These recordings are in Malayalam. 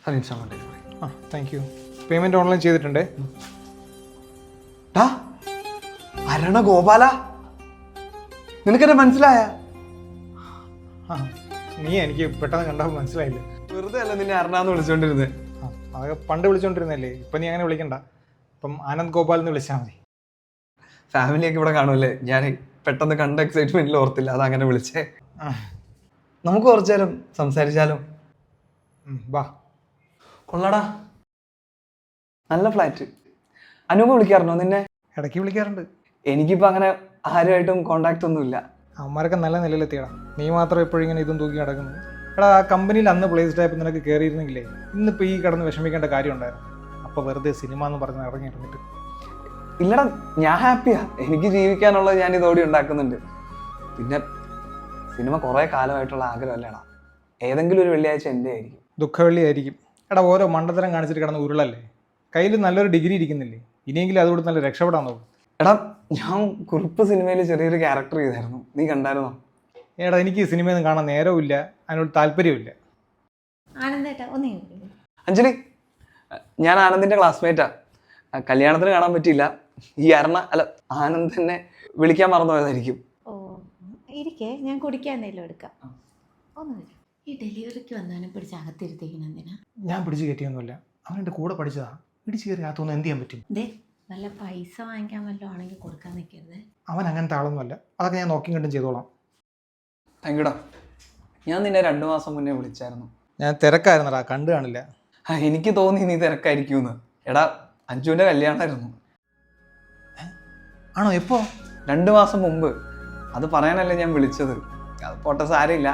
അത് ഇൻസ്റ്റാൾ ഡെലിവറി. ആ താങ്ക് യു. പേയ്മെൻറ്റ് ഓൺലൈൻ ചെയ്തിട്ടുണ്ടേ. ടാ അരണ ഗോപാല, നിനക്കെന്നെ മനസ്സിലായ? ആ നീ എനിക്ക് പെട്ടെന്ന് കണ്ടപ്പോൾ മനസ്സിലായില്ല. വെറുതെ അല്ല നിന്നെ അരണാന്ന് വിളിച്ചോണ്ടിരുന്നത്. ആ അതൊക്കെ പണ്ട് വിളിച്ചോണ്ടിരുന്നല്ലേ, ഇപ്പം നീ അങ്ങനെ വിളിക്കണ്ട. ഇപ്പം ആനന്ദ് ഗോപാൽ എന്ന് വിളിച്ചാൽ മതി. ഫാമിലിയൊക്കെ ഇവിടെ കാണുമല്ലേ, ഞാൻ പെട്ടെന്ന് കണ്ട എക്സൈറ്റ്മെന്റിൽ ഓർത്തില്ല, അതങ്ങനെ വിളിച്ചേ. നമുക്ക് കുറച്ചു നേരം സംസാരിച്ചാലോ? വാ. കൊള്ളടാ, നല്ല ഫ്ലാറ്റ്. അനൂപ് വിളിക്കാറുണ്ടോ നിന്നെ? ഇടയ്ക്ക് വിളിക്കാറുണ്ട്. എനിക്കിപ്പോൾ അങ്ങനെ ആരുമായിട്ടും കോണ്ടാക്ട് ഒന്നുമില്ല. അവന്മാരൊക്കെ നല്ല നിലയിലെത്തിയടാ, നീ മാത്രം എപ്പോഴും ഇങ്ങനെ ഇതും തൂക്കി നടക്കുന്നത്. എടാ ആ കമ്പനിയിൽ അന്ന് പ്ലേസ്ഡ് ആയപ്പോൾ നിനക്ക് കയറിയിരുന്നെങ്കിലേ ഇന്നിപ്പോൾ ഈ കിടന്ന് വിഷമിക്കേണ്ട കാര്യം ഉണ്ടായിരുന്നു. അപ്പോൾ വെറുതെ സിനിമ എന്ന് പറഞ്ഞ് ഇറങ്ങിയിരുന്നിട്ട്. ഇല്ലടാ, ഞാൻ ഹാപ്പിയാ. എനിക്ക് ജീവിക്കാനുള്ളത് ഞാൻ ഇതോടെ ഉണ്ടാക്കുന്നുണ്ട്. പിന്നെ സിനിമ കുറേ കാലമായിട്ടുള്ള ആഗ്രഹമല്ലേടാ, ഏതെങ്കിലും ഒരു വെള്ളിയാഴ്ച എൻ്റെ ആയിരിക്കും. ദുഃഖവെള്ളി ആയിരിക്കും. എടാ ഓരോ മണ്ടത്തരം കാണിച്ചിട്ട് കിടന്ന് ഉരുളല്ലേ. കയ്യിൽ നല്ലൊരു ഡിഗ്രി ഇരിക്കുന്നില്ലേ, ഇനിയെങ്കിലും അതുകൊണ്ട് നല്ല രക്ഷപ്പെടാൻ നോക്കും. എടാ ഞാൻ കുറിപ്പ് സിനിമയിൽ ചെറിയൊരു ക്യാരക്ടർ ചെയ്തായിരുന്നു, നീ കണ്ടായിരുന്നോ? എടാ എനിക്ക് ഈ സിനിമയൊന്നും കാണാൻ നേരവുമില്ല, അതിനോട് താല്പര്യമില്ല. അഞ്ജലി, ഞാൻ ആനന്ദിന്റെ ക്ലാസ്മേറ്റാ. കല്യാണത്തിന് കാണാൻ പറ്റിയില്ല. ഈ ആനന്ദ് എന്നെ വിളിക്കാൻ മറന്നു പോയതായിരിക്കും. ഓ ഇരിക്കേ, ഞാൻ കുടിക്കാൻ എന്തെങ്കിലും എടുക്കാം. ഒന്നും ഈ ഡെലിവറിക്ക് വന്നാലും പിടിച്ച് അകത്തിരുത്തേക്കണം എന്തിനാ? ഞാൻ പിടിച്ച് കയറ്റിയൊന്നുമില്ല, അവൻ എൻ്റെ കൂടെ പഠിച്ചതാ. പിടിച്ച് കയറി അകത്തൊന്നും എന്ത് ചെയ്യാൻ പറ്റും? ദേ വല്ല പൈസ വാങ്ങിക്കാൻ വല്ലതും ആണെങ്കിൽ കൊടുക്കാൻ നിൽക്കരുത്. അവൻ അങ്ങനത്തെ ആളൊന്നുമല്ല, അതൊക്കെ ഞാൻ നോക്കിയും കണ്ടും ചെയ്തോളാം. താങ്ക് യുടാ. ഞാൻ നിന്നെ 2 മാസം മുന്നേ വിളിച്ചായിരുന്നു. ഞാൻ തിരക്കായിരുന്നടാ, കണ്ടു കാണില്ല. എനിക്ക് തോന്നി നീ തിരക്കായിരിക്കുമെന്ന്. എടാ അഞ്ജുവിന്റെ കല്യാണമായിരുന്നു. ആണോ? എപ്പോ? 2 മാസം മുമ്പ്. അത് പറയാനല്ലേ ഞാൻ വിളിച്ചത്. അത് പോട്ടെ, സാരമില്ല.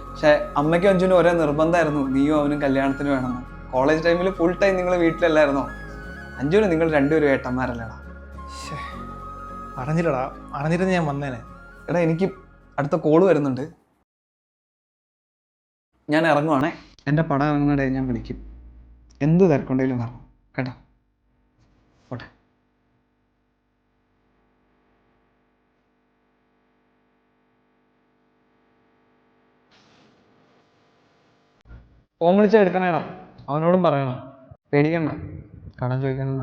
പക്ഷെ അമ്മയ്ക്കും അഞ്ജുവിനും ഒരേ നിർബന്ധമായിരുന്നു, നീയും അവനും കല്യാണത്തിന് വേണമെന്ന്. കോളേജ് ടൈമിൽ ഫുൾ ടൈം നിങ്ങൾ വീട്ടിലല്ലായിരുന്നോ? അഞ്ജുവിന് നിങ്ങൾ രണ്ടുപേരും ഏട്ടന്മാരല്ലേടാ. അറിഞ്ഞില്ലടാ, അറിഞ്ഞിരുന്ന് ഞാൻ വന്നേനെ. എടാ എനിക്ക് അടുത്ത കോള് വരുന്നുണ്ട്, ഞാൻ ഇറങ്ങുവാണേ. എൻ്റെ പടം ഇറങ്ങുന്നിടേ ഞാൻ വിളിക്കും. എന്ത് തിരക്കുണ്ടെങ്കിലും പറഞ്ഞു കേട്ടോ. പോട്ടെ. ഫോൺ വിളിച്ചാൽ എടുക്കണേടാ, അവനോടും പറയണം. പേടിക്കണ്ട, കടം ചോദിക്കണ്ട.